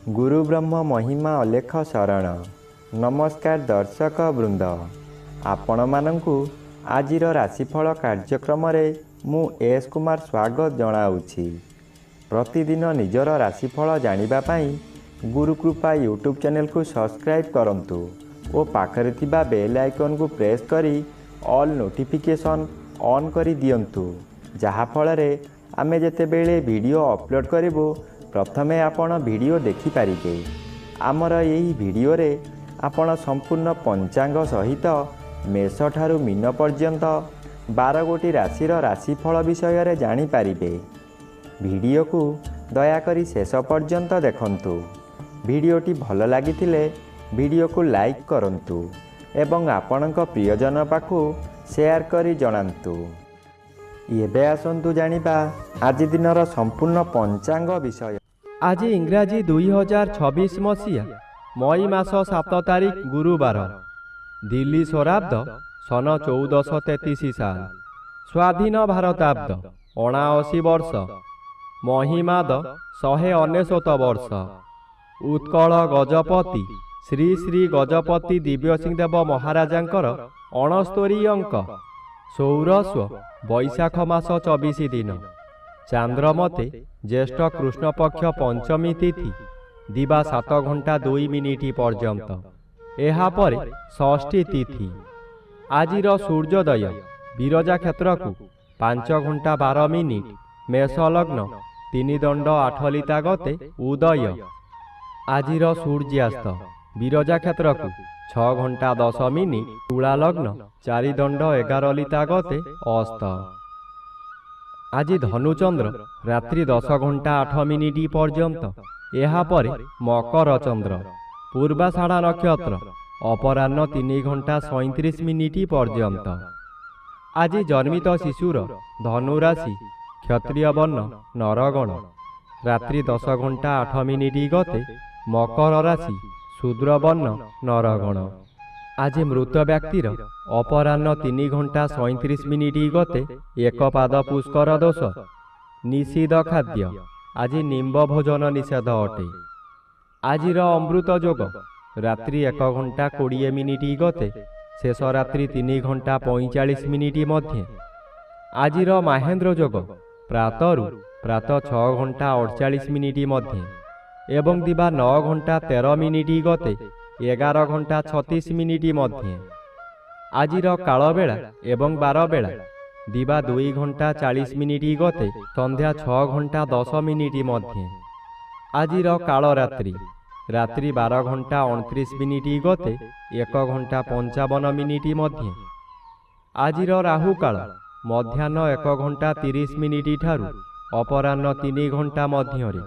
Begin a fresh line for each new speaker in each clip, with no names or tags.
गुरु ब्रह्म महिमा अलेख शरण। नमस्कार दर्शक वृंद, आपण मानंकु आजिर राशिफल कार्यक्रम मु एस कुमार स्वागत जनाऊँगी। प्रतिदिन निजर राशिफल जानिबा पाई गुरुकृपा यूट्यूब चैनल को सब्सक्राइब करंतु और पाखरे थिबा बेल आइकन को प्रेस करी ऑल नोटिफिकेशन ऑन करी दियंतु, जहा फଳରେ आमे जेतेबेले वीडियो अपलोड करिवो प्रथमे आपण वीडियो देखि पारिबे। आमर यही वीडियो रे आपण संपूर्ण पंचांग सहित मेष ठारू मीन पर्यंत 12 गोटी राशिर राशिफल विषय रे जानि पारिबे। वीडियो को दयाकरी शेष पर्यंत देखंतु। वीडियोटी भल लागिथिले वीडियो को लाइक करंतु एवं आपणक प्रियजन पाखु शेयर करी जणांतु। एबे आसंतु जानिबा आज दिनर संपूर्ण पंचांग विषय।
आज इंग्राजी 2026 मसीहा मई मास 7 तारिख गुरुवार, दिल्ली स्वराब्द सन 1433 साल, स्वाधीन भारताब्द 79 वर्ष, महिमाद 199 वर्ष। उत्कल गजपति श्री श्री गजपति दिव्य सिंह देव महाराजांकर 69 अंक। सौरस्व वैशाख मास 24 दिन। चांद्रमते ज्येष्ठ कृष्ण पक्ष पंचमी तिथि दिवा 7 घंटा 2 मिनिट पर्यंत। एहा परे षष्ठी तिथि। आजिर सूर्योदय विरजा क्षेत्र को 5 घंटा 12 मिनिट, मेष लग्न 3 दंड 8 लिता गते उदय। आजिर सूर्यास्त विरजा क्षेत्र को 6 घंटा 10 मिनिट, तुला लग्न 4 दंड 11 लिता गते अस्त। आज धनुचंद्र रात्रि 10 घंटा 8 मिनिट पर्यंत। एहा परे मकर चंद्र, पूर्वाषाढ़ा नक्षत्र अपराह्न 3 घंटा 37 मिनिट पर्यंत। आज जन्मित शिशुर धनु राशि क्षत्रिय वर्ण नरगण, रात्रि 10 घंटा 8 मिनिट गते मकर राशि शूद्र वर्ण नरगण। आज मृत व्यक्तिर अपराह्न 3 घंटा 37 मिनिट गते एक पाद पुष्कर दोष। निषिद्ध खाद्य आज निम्ब भोजन निषेध अटे। आजिर अमृत जोग रात्रि 1 घंटा 20 मिनिट गते शेष रात्रि 3 घंटा 45 मिनिट मध्य। आजिर महेन्द्र जोग प्रातरु प्रातः 6 घंटा 48 मिनिट मध्य एवं दिवा 9 घंटा 13 मिनिट गते 11 घंटा 36 मिनिट मध्य। आजिर काल बेला एवं 12 बेला दिवा 2 घंटा 40 मिनिट गते संध्या 6 घंटा 10 मिनिट मध्य। आजिर काल रात्रि रात्रि 12 घंटा 29 मिनिट गते 1 घंटा 55 मिनिट मध्य। आजिर राहु काल मध्याह्न 1 घंटा 30 मिनिट ठारू अपराह्न 3 घंटा मध्य।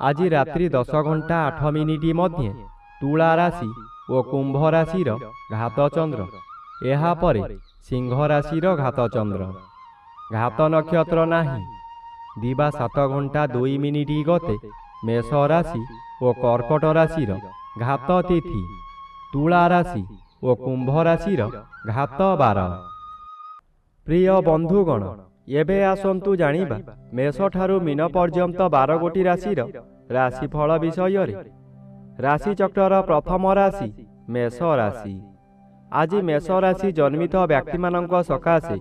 आज रात्रि 10 घंटा 8 मिनिट मध्य तुला राशि और कुंभ राशिर घात चंद्र। एहा परे सिंह राशिर घात चंद्र। घात नक्षत्र नाही। दिवा 7 घंटा 2 मिनिट गते मेष राशि और कर्कट राशिर घात तिथि। तुला राशि और कुंभ राशिर घात 12। प्रिय बंधुगण, एबे आसंतु जानिबा मेष ठारू मीन पर्यंत 12 गोटी राशिर राशिफल विषय रे। राशि चक्रर प्रथम राशि मेष राशि। आज मेष राशि जन्मित व्यक्ति मानक सकाशे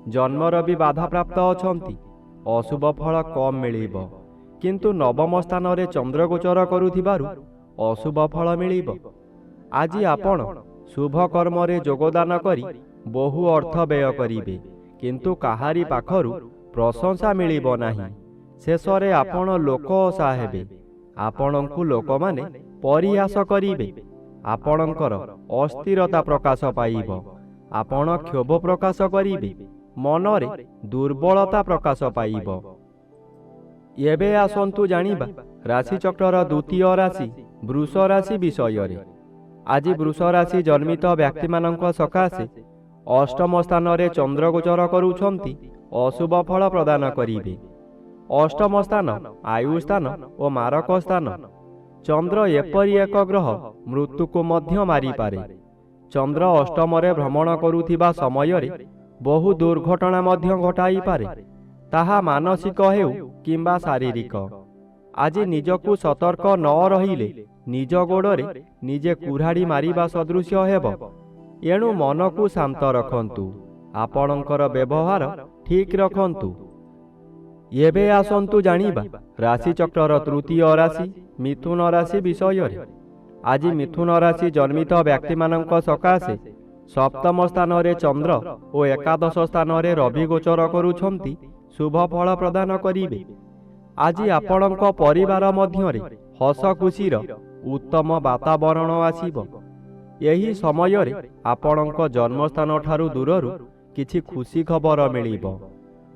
जन्मर भी बाधा प्राप्त अछंती। अशुभ फल कम मिलिबो, किंतु नवम स्थान रे चंद्र गोचर करुथिबारु अशुभ फल मिलिबो। आज आपण शुभ कर्म रे योगदान करी बहु अर्थ व्यय करिवे, किंतु काहारी पाखरु प्रशंसा मिलिबो नाही। शेषरे आपण लोक आशा हेबे। आपणंकु लोक माने परिहास करिवे। आपणंकर अस्थिरता प्रकाश पाइब। आपण क्षोभ प्रकाश करिवे। मनरे दुर्बलता प्रकाश पाइब। एबे आसंतु जानिबा राशि चक्रर द्वितीय राशि वृष राशि विषय रे। आज वृष राशि जन्मित व्यक्ति मानक सकाशे अष्टम स्थान रे चंद्र गोचर करुछंती अशुभ फल प्रदान करिवे। अष्टम स्थान आयु स्थान और मारक स्थान। चंद्र एपरी एक ग्रह मृत्यु को मध्य मारी पारे। चंद्र अष्टम रे भ्रमण करुथिबा समय रे बहु दुर्घटना मध्य घटाई पारे, ताहा मानसिक हेउ किंबा शारीरिक। ଆଜି ନିଜକୁ ସତର୍କ ନ ରହିଲେ ନିଜ ଗୋଡ଼ରେ ନିଜେ କୁରାଢ଼ି ମାରିବା ସଦୃଶ୍ୟ ହେବ। ଏଣୁ ମନକୁ ଶାନ୍ତ ରଖନ୍ତୁ, ଆପଣଙ୍କର ବ୍ୟବହାର ଠିକ୍ ରଖନ୍ତୁ। ଏବେ ଆସନ୍ତୁ ଜାଣିବା ରାଶିଚକ୍ରର ତୃତୀୟ ରାଶି ମିଥୁନ ରାଶି ବିଷୟରେ। ଆଜି ମିଥୁନ ରାଶି ଜନ୍ମିତ ବ୍ୟକ୍ତିମାନଙ୍କ ସକାଶେ ସପ୍ତମ ସ୍ଥାନରେ ଚନ୍ଦ୍ର ଓ ଏକାଦଶ ସ୍ଥାନରେ ରବି ଗୋଚର କରୁଛନ୍ତି ଶୁଭ ଫଳ ପ୍ରଦାନ କରିବେ। ଆଜି ଆପଣଙ୍କ ପରିବାର ମଧ୍ୟରେ ହସ ଖୁସିର ଉତ୍ତମ ବାତାବରଣ ଆସିବ। ଏହି ସମୟରେ ଆପଣଙ୍କ ଜନ୍ମସ୍ଥାନ ଠାରୁ ଦୂରରୁ କିଛି ଖୁସି ଖବର ମିଳିବ।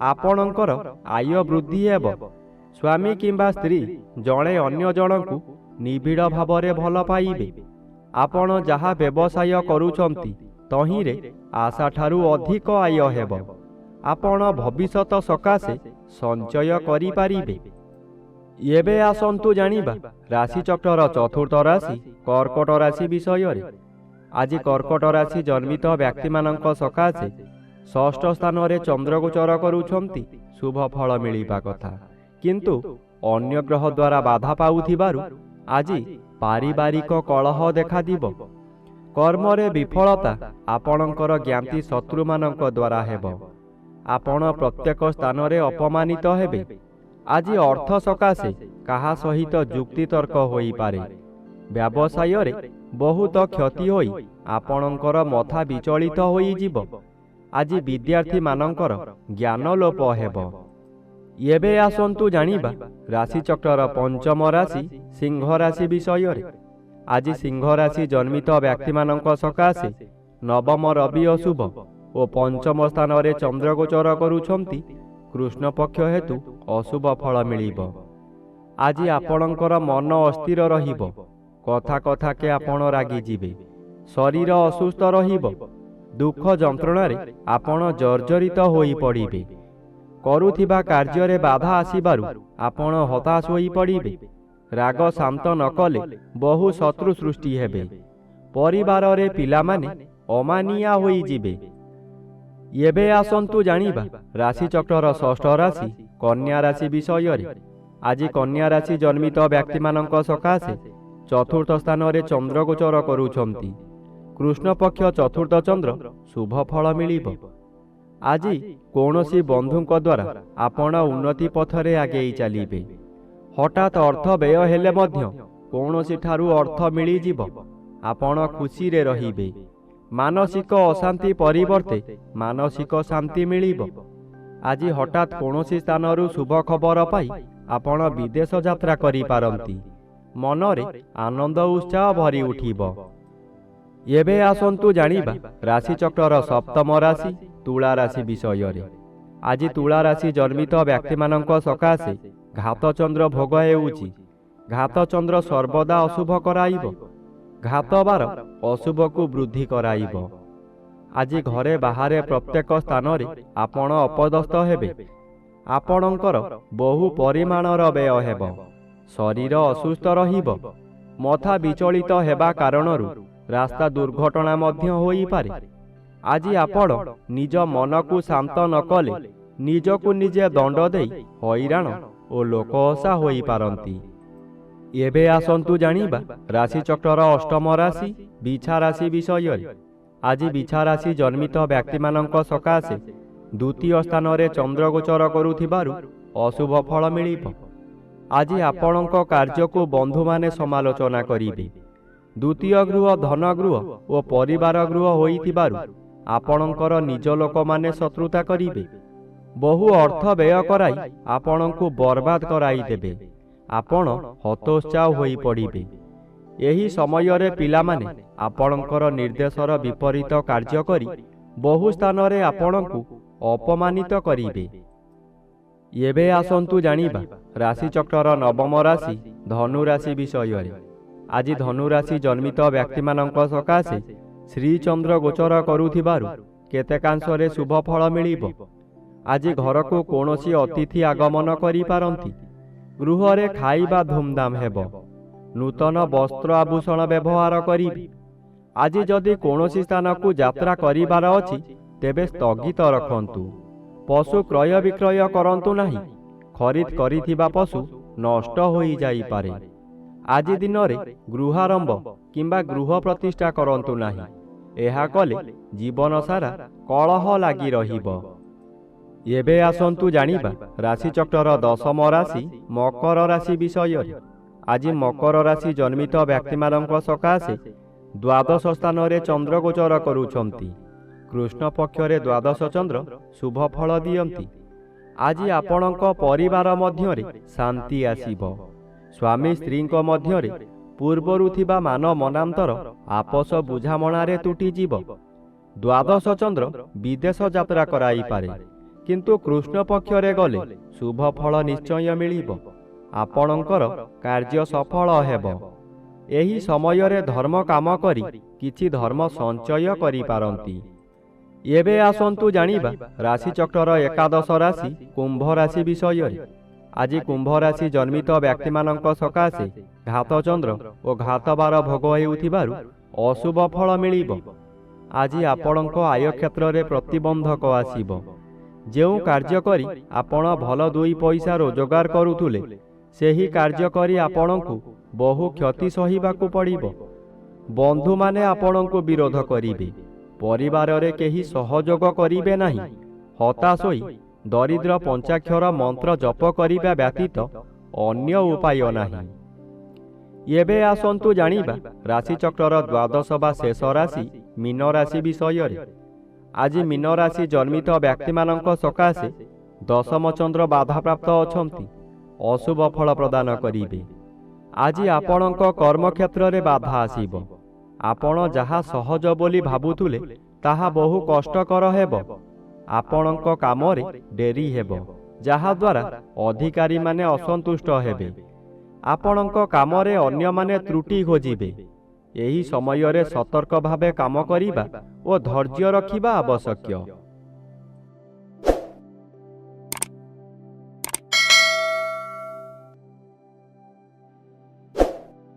ଆପଣଙ୍କର ଆୟ ବୃଦ୍ଧି ହେବ। ସ୍ୱାମୀ କିମ୍ବା ସ୍ତ୍ରୀ ଜଣେ ଅନ୍ୟ ଜଣଙ୍କୁ ନିବିଡ଼ ଭାବରେ ଭଲ ପାଇବେ। ଆପଣ ଯାହା ବ୍ୟବସାୟ କରୁଛନ୍ତି ତହିଁରେ ଆଶାଠାରୁ ଅଧିକ ଆୟ ହେବ। ଆପଣ ଭବିଷ୍ୟତ ସକାଶେ ସଞ୍ଚୟ କରିପାରିବେ। ଏବେ ଆସନ୍ତୁ ଜାଣିବା ରାଶିଚକ୍ରର ଚତୁର୍ଥ ରାଶି କର୍କଟ ରାଶି ବିଷୟରେ। ଆଜି କର୍କଟ ରାଶି ଜନ୍ମିତ ବ୍ୟକ୍ତିମାନଙ୍କ ସକାଶେ ଷଷ୍ଠ ସ୍ଥାନରେ ଚନ୍ଦ୍ରଗୋଚର କରୁଛନ୍ତି ଶୁଭ ଫଳ ମିଳିବା କଥା, କିନ୍ତୁ ଅନ୍ୟ ଗ୍ରହ ଦ୍ୱାରା ବାଧା ପାଉଥିବାରୁ ଆଜି ପାରିବାରିକ କଳହ ଦେଖାଦିବ। କର୍ମରେ ବିଫଳତା ଆପଣଙ୍କର ଜ୍ଞାତି ଶତ୍ରୁମାନଙ୍କ ଦ୍ୱାରା ହେବ। ଆପଣ ପ୍ରତ୍ୟେକ ସ୍ଥାନରେ ଅପମାନିତ ହେବେ। ଆଜି ଅର୍ଥ ସକାଶେ କାହା ସହିତ ଯୁକ୍ତିତର୍କ ହୋଇପାରେ। ବ୍ୟବସାୟରେ ବହୁତ କ୍ଷତି ହୋଇ ଆପଣଙ୍କର ମଥା ବିଚଳିତ ହୋଇଯିବ। ଆଜି ବିଦ୍ୟାର୍ଥୀମାନଙ୍କର ଜ୍ଞାନ ଲୋପ ହେବ। ଏବେ ଆସନ୍ତୁ ଜାଣିବା ରାଶିଚକ୍ରର ପଞ୍ଚମ ରାଶି ସିଂହ ରାଶି ବିଷୟରେ। ଆଜି ସିଂହ ରାଶି ଜନ୍ମିତ ବ୍ୟକ୍ତିମାନଙ୍କ ସକାଶେ ନବମ ରବି ଅଶୁଭ ଓ ପଞ୍ଚମ ସ୍ଥାନରେ ଚନ୍ଦ୍ରଗୋଚର କରୁଛନ୍ତି କୃଷ୍ଣପକ୍ଷ ହେତୁ ଅଶୁଭ ଫଳ ମିଳିବ। ଆଜି ଆପଣଙ୍କର ମନ ଅସ୍ଥିର ରହିବ। କଥା କଥାକେ ଆପଣ ରାଗିଯିବେ। ଶରୀର ଅସୁସ୍ଥ ରହିବ। ଦୁଃଖ ଯନ୍ତ୍ରଣାରେ ଆପଣ ଜର୍ଜରିତ ହୋଇପଡ଼ିବେ। କରୁଥିବା କାର୍ଯ୍ୟରେ ବାଧା ଆସିବାରୁ ଆପଣ ହତାଶ ହୋଇପଡ଼ିବେ। ରାଗ ଶାନ୍ତ ନ କଲେ ବହୁ ଶତ୍ରୁ ସୃଷ୍ଟି ହେବେ। ପରିବାରରେ ପିଲାମାନେ ଅମାନିଆ ହୋଇଯିବେ। ଏବେ ଆସନ୍ତୁ ଜାଣିବା ରାଶିଚକ୍ରର ଷଷ୍ଠ ରାଶି କନ୍ୟା ରାଶି ବିଷୟରେ। ଆଜି କନ୍ୟା ରାଶି ଜନ୍ମିତ ବ୍ୟକ୍ତିମାନଙ୍କ ସକାଶେ ଚତୁର୍ଥ ସ୍ଥାନରେ ଚନ୍ଦ୍ରଗୋଚର କରୁଛନ୍ତି କୃଷ୍ଣପକ୍ଷ ଚତୁର୍ଥ ଚନ୍ଦ୍ର ଶୁଭ ଫଳ ମିଳିବ। ଆଜି କୌଣସି ବନ୍ଧୁଙ୍କ ଦ୍ୱାରା ଆପଣ ଉନ୍ନତି ପଥରେ ଆଗେଇ ଚାଲିବେ। ହଠାତ୍ ଅର୍ଥ ବ୍ୟୟ ହେଲେ ମଧ୍ୟ କୌଣସି ଠାରୁ ଅର୍ଥ ମିଳିଯିବ। ଆପଣ ଖୁସିରେ ରହିବେ। ମାନସିକ ଅଶାନ୍ତି ପରିବର୍ତ୍ତେ ମାନସିକ ଶାନ୍ତି ମିଳିବ। ଆଜି ହଠାତ୍ କୌଣସି ସ୍ଥାନରୁ ଶୁଭ ଖବର ପାଇ ଆପଣ ବିଦେଶ ଯାତ୍ରା କରିପାରନ୍ତି। ମନରେ ଆନନ୍ଦ ଉତ୍ସାହ ଭରି ଉଠିବ। ଏବେ ଆସନ୍ତୁ ଜାଣିବା ରାଶିଚକ୍ରର ସପ୍ତମ ରାଶି ତୁଳା ରାଶି ବିଷୟରେ। ଆଜି ତୁଳା ରାଶି ଜନ୍ମିତ ବ୍ୟକ୍ତିମାନଙ୍କ ସକାଶେ ଘାତଚନ୍ଦ୍ର ଭୋଗ ହେଉଛି। ଘାତଚନ୍ଦ୍ର ସର୍ବଦା ଅଶୁଭ କରାଇବ। ଘାତବାର ଅଶୁଭକୁ ବୃଦ୍ଧି କରାଇବ। ଆଜି ଘରେ ବାହାରେ ପ୍ରତ୍ୟେକ ସ୍ଥାନରେ ଆପଣ ଅପଦସ୍ଥ ହେବେ। ଆପଣଙ୍କର ବହୁ ପରିମାଣର ବ୍ୟୟ ହେବ। ଶରୀର ଅସୁସ୍ଥ ରହିବ। ମଥା ବିଚଳିତ ହେବା କାରଣରୁ ରାସ୍ତା ଦୁର୍ଘଟଣା ମଧ୍ୟ ହୋଇପାରେ। ଆଜି ଆପଣ ନିଜ ମନକୁ ଶାନ୍ତ ନ କଲେ ନିଜକୁ ନିଜେ ଦଣ୍ଡ ଦେଇ ହଇରାଣ ଓ ଲୋକହସା ହୋଇପାରନ୍ତି। ଏବେ ଆସନ୍ତୁ ଜାଣିବା ରାଶିଚକ୍ରର ଅଷ୍ଟମ ରାଶି ବିଛା ରାଶି ବିଷୟରେ। ଆଜି ବିଛା ରାଶି ଜନ୍ମିତ ବ୍ୟକ୍ତିମାନଙ୍କ ସକାଶେ ଦ୍ୱିତୀୟ ସ୍ଥାନରେ ଚନ୍ଦ୍ରଗୋଚର କରୁଥିବାରୁ ଅଶୁଭ ଫଳ ମିଳିବ। ଆଜି ଆପଣଙ୍କ କାର୍ଯ୍ୟକୁ ବନ୍ଧୁମାନେ ସମାଲୋଚନା କରିବେ। ଦ୍ୱିତୀୟ ଗୃହ ଧନ ଗୃହ ଓ ପରିବାର ଗୃହ ହୋଇଥିବାରୁ ଆପଣଙ୍କର ନିଜ ଲୋକମାନେ ଶତ୍ରୁତା କରିବେ। ବହୁ ଅର୍ଥ ବ୍ୟୟ କରାଇ ଆପଣଙ୍କୁ ବର୍ବାଦ କରାଇଦେବେ। ଆପଣ ହତୋତ୍ସାହ ହୋଇପଡ଼ିବେ। ଏହି ସମୟରେ ପିଲାମାନେ ଆପଣଙ୍କର ନିର୍ଦ୍ଦେଶର ବିପରୀତ କାର୍ଯ୍ୟ କରି ବହୁ ସ୍ଥାନରେ ଆପଣଙ୍କୁ ଅପମାନିତ କରିବେ। ଏବେ ଆସନ୍ତୁ ଜାଣିବା ରାଶିଚକ୍ରର ନବମ ରାଶି ଧନୁ ରାଶି ବିଷୟରେ। ଆଜି ଧନୁ ରାଶି ଜନ୍ମିତ ବ୍ୟକ୍ତିମାନଙ୍କ ସକାଶେ ଶ୍ରୀଚନ୍ଦ୍ର ଗୋଚର କରୁଥିବାରୁ କେତେକାଂଶରେ ଶୁଭ ଫଳ ମିଳିବ। ଆଜି ଘରକୁ କୌଣସି ଅତିଥି ଆଗମନ କରିପାରନ୍ତି। ଗୃହରେ ଖାଇବା ଧୁମଧାମ ହେବ। ନୂତନ ବସ୍ତ୍ର ଆଭୂଷଣ ବ୍ୟବହାର କରିବେ। ଆଜି ଯଦି କୌଣସି ସ୍ଥାନକୁ ଯାତ୍ରା କରିବାର ଅଛି ତେବେ ସ୍ଥଗିତ ରଖନ୍ତୁ। ପଶୁ କ୍ରୟ ବିକ୍ରୟ କରନ୍ତୁ ନାହିଁ। ଖରିଦ କରିଥିବା ପଶୁ ନଷ୍ଟ ହୋଇଯାଇପାରେ। ଆଜି ଦିନରେ ଗୃହାରମ୍ଭ କିମ୍ବା ଗୃହ ପ୍ରତିଷ୍ଠା କରନ୍ତୁ ନାହିଁ। ଏହା କଲେ ଜୀବନ ସାରା କଳହ ଲାଗି ରହିବ। ଏବେ ଆସନ୍ତୁ ଜାଣିବା ରାଶିଚକ୍ରର ଦଶମ ରାଶି ମକର ରାଶି ବିଷୟରେ। ଆଜି ମକର ରାଶି ଜନ୍ମିତ ବ୍ୟକ୍ତିମାନଙ୍କ ସକାଶେ ଦ୍ୱାଦଶ ସ୍ଥାନରେ ଚନ୍ଦ୍ର ଗୋଚର କରୁଛନ୍ତି। କୃଷ୍ଣ ପକ୍ଷରେ ଦ୍ୱାଦଶ ଚନ୍ଦ୍ର ଶୁଭ ଫଳ ଦିଅନ୍ତି। ଆଜି ଆପଣଙ୍କ ପରିବାର ମଧ୍ୟରେ ଶାନ୍ତି ଆସିବ। ସ୍ୱାମୀ ସ୍ତ୍ରୀଙ୍କ ମଧ୍ୟରେ ପୂର୍ବରୁ ଥିବା ମାନ ମନାନ୍ତର ଆପୋଷ ବୁଝାମଣାରେ ତୁଟିଯିବ। ଦ୍ୱାଦଶ ଚନ୍ଦ୍ର ବିଦେଶ ଯାତ୍ରା କରାଇପାରେ, କିନ୍ତୁ କୃଷ୍ଣ ପକ୍ଷରେ ଗଲେ ଶୁଭ ଫଳ ନିଶ୍ଚୟ ମିଳିବ। ଆପଣଙ୍କର କାର୍ଯ୍ୟ ସଫଳ ହେବ। ଏହି ସମୟରେ ଧର୍ମ କାମ କରି କିଛି ଧର୍ମ ସଞ୍ଚୟ କରିପାରନ୍ତି। ଏବେ ଆସନ୍ତୁ ଜାଣିବା ରାଶିଚକ୍ରର ଏକାଦଶ ରାଶି କୁମ୍ଭ ରାଶି ବିଷୟରେ। ଆଜି କୁମ୍ଭ ରାଶି ଜନ୍ମିତ ବ୍ୟକ୍ତିମାନଙ୍କ ସକାଶେ ଘାତଚନ୍ଦ୍ର ଓ ଘାତବାର ଭୋଗ ହେଉଥିବାରୁ ଅଶୁଭ ଫଳ ମିଳିବ। ଆଜି ଆପଣଙ୍କ ଆୟ କ୍ଷେତ୍ରରେ ପ୍ରତିବନ୍ଧକ ଆସିବ। ଯେଉଁ କାର୍ଯ୍ୟ କରି ଆପଣ ଭଲ ଦୁଇ ପଇସା ରୋଜଗାର କରୁଥିଲେ, ସେହି କାର୍ଯ୍ୟ କରି ଆପଣଙ୍କୁ ବହୁ କ୍ଷତି ସହିବାକୁ ପଡ଼ିବ। ବନ୍ଧୁମାନେ ଆପଣଙ୍କୁ ବିରୋଧ କରିବେ। ପରିବାରରେ କେହି ସହଯୋଗ କରିବେ ନାହିଁ। ହତାଶ ହୋଇ ଦରିଦ୍ର ପଞ୍ଚାକ୍ଷର ମନ୍ତ୍ର ଜପ କରିବା ବ୍ୟତୀତ ଅନ୍ୟ ଉପାୟ ନାହିଁ। ଏବେ ଆସନ୍ତୁ ଜାଣିବା ରାଶିଚକ୍ରର ଦ୍ୱାଦଶ ବା ଶେଷ ରାଶି ମୀନ ରାଶି ବିଷୟରେ। ଆଜି ମୀନ ରାଶି ଜନ୍ମିତ ବ୍ୟକ୍ତିମାନଙ୍କ ସକାଶେ ଦଶମ ଚନ୍ଦ୍ର ବାଧାପ୍ରାପ୍ତ ଅଛନ୍ତି। ଅଶୁଭ ଫଳ ପ୍ରଦାନ କରିବେ। ଆଜି ଆପଣଙ୍କ କର୍ମକ୍ଷେତ୍ରରେ ବାଧା ଆସିବ। ଆପଣ ଯାହା ସହଜ ବୋଲି ଭାବୁଥିଲେ ତାହା ବହୁ କଷ୍ଟକର ହେବ। ଆପଣଙ୍କ କାମରେ ଡେରି ହେବ, ଯାହାଦ୍ୱାରା ଅଧିକାରୀମାନେ ଅସନ୍ତୁଷ୍ଟ ହେବେ। ଆପଣଙ୍କ କାମରେ ଅନ୍ୟମାନେ ତ୍ରୁଟି ଖୋଜିବେ। ଏହି ସମୟରେ ସତର୍କ ଭାବେ କାମ କରିବା ଓ ଧୈର୍ଯ୍ୟ ରଖିବା ଆବଶ୍ୟକ।